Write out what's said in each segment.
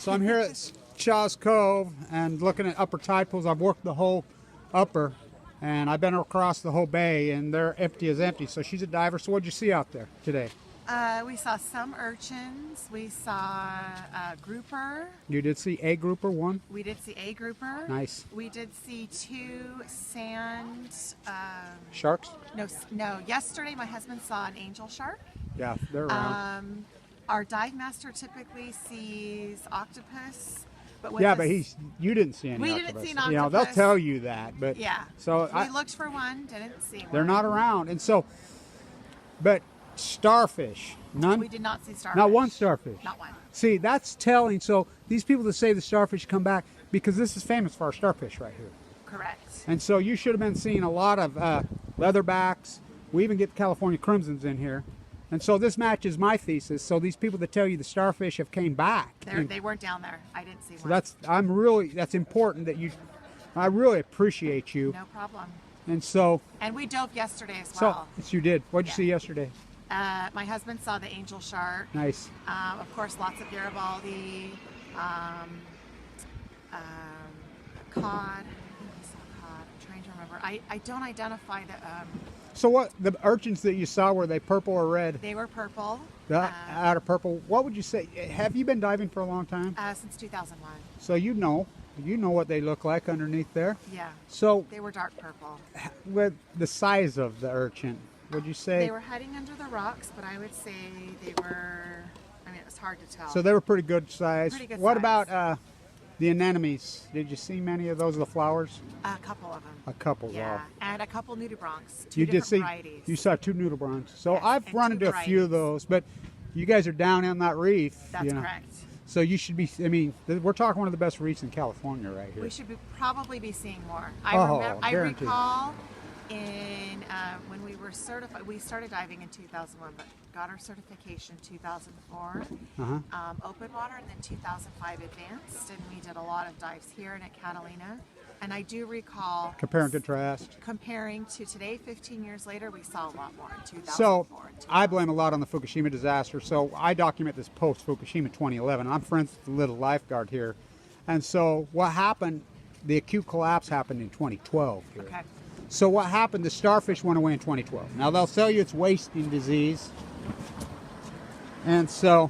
So I'm here at Shaw's Cove and looking at upper tide pools. I've worked the whole upper and I've been across the whole bay and they're empty as empty. So she's a diver. So what'd you see out there today? We saw some urchins. We saw a grouper. You did see a grouper, one? We did see a grouper. Nice. We did see two sand... Sharks? No. Yesterday my husband saw an angel shark. Yeah, they're around. Our dive master typically sees octopus. But yeah, but you didn't see any We octopus. didn't see an octopus. You know, they'll tell you that, but yeah. So we looked for one, didn't see one. They're not around, and so, but starfish, none. We did not see starfish. Not one starfish. Not one. See, that's telling. So these people that say the starfish come back because this is famous for our starfish right here. Correct. And so you should have been seeing a lot of leatherbacks. We even get California crimsons in here. And so this matches my thesis. So these people that tell you the starfish have came back. They weren't down there. I didn't see one. So that's important that you, I really appreciate you. No problem. And so. And we dove yesterday as well. So, yes, you did. What'd you see yesterday? My husband saw the angel shark. Nice. Of course, lots of Garibaldi, cod. I saw cod. I'm trying to remember. I don't identify the... So what, the urchins that you saw, were they purple or red? They were purple. Out of purple. What would you say? Have you been diving for a long time? Since 2001. So you know what they look like underneath there? Yeah. So they were dark purple. With the size of the urchin, would you say? They were hiding under the rocks, but I would say they were, I mean, it was hard to tell. So they were pretty good size. Pretty good what size. About the anemones? Did you see many of those, the flowers? A couple of them. A couple, yeah. And a couple nudibranchs. You did see, varieties. you saw two nudibranchs. So yes, I've run into a few of those, but you guys are down on that reef. That's correct. So you should be, I mean, we're talking one of the best reefs in California right here. We should probably be seeing more. I recall in when we were certified, we started diving in 2001, but got our certification in 2004, open water, and then 2005 advanced, and we did a lot of dives here and at Catalina. And I do recall... Compare and contrast. Comparing to today, 15 years later, we saw a lot more in 2004. So I blame a lot on the Fukushima disaster. So I document this post-Fukushima 2011. I'm friends with the little lifeguard here. And so what happened, the acute collapse happened in 2012 here. Okay. So what happened, the starfish went away in 2012. Now they'll tell you it's wasting disease. And so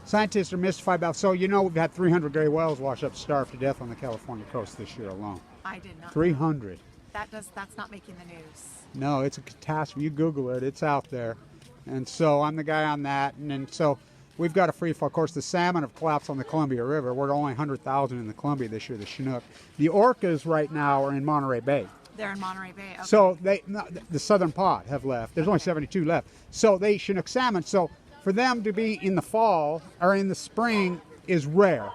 scientists are mystified about, so you know we've had 300 gray whales wash up, starve to death on the California coast this year alone. I did not 300. That's not making the news. No, it's a catastrophe. You Google it, it's out there. And so I'm the guy on that. And so we've got a free fall. Of course, the salmon have collapsed on the Columbia River. We're only 100,000 in the Columbia this year, the Chinook. The orcas right now are in Monterey Bay. They're in Monterey Bay. Okay. So the southern pod have left. There's only 72 left. So they eat Chinook salmon. So for them to be in the fall or in the spring is rare.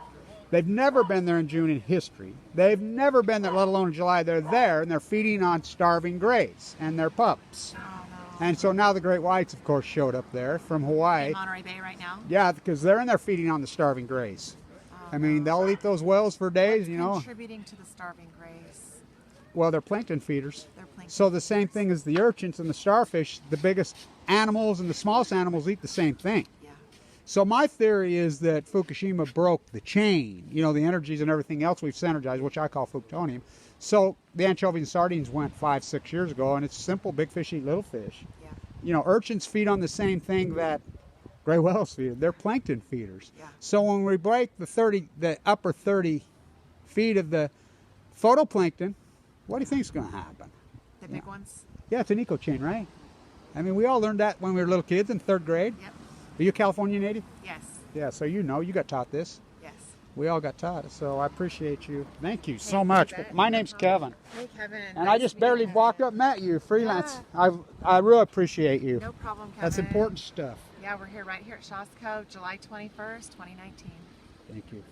They've never been there in June in history. They've never been there, let alone in July. They're there, and they're feeding on starving grays and their pups. Oh, no. And so now the great whites, of course, showed up there from Hawaii. In Monterey Bay right now? Yeah, because they're in there feeding on the starving grays. Oh, I mean, they'll eat those whales for days, you know. Contributing to the starving grays? Well, they're plankton feeders. They're plankton So the same thing as the urchins and the starfish, the biggest animals and the smallest animals eat the same thing. Yeah. So my theory is that Fukushima broke the chain, you know, the energies and everything else we've synergized, which I call Fuktonium. So the anchovies and sardines went 5-6 years ago, and it's simple, big fish eat little fish. Yeah. You know, urchins feed on the same thing that gray whales feed. They're plankton feeders. Yeah. So when we break the upper 30 feet of the photoplankton, what do you think is going to happen? The big ones? Yeah, it's an eco chain, right? I mean, we all learned that when we were little kids in 3rd grade. Yep. Are you a California native? Yes. Yeah, so you know, you got taught this. Yes. We all got taught it, so I appreciate you. Thank you so much. My name's Kevin. Hey, Kevin. And I just barely walked up and met you, freelance. Yeah. I really appreciate you. No problem, Kevin. That's important stuff. Yeah, we're here right here at Shaw's Cove, July 21st, 2019. Thank you.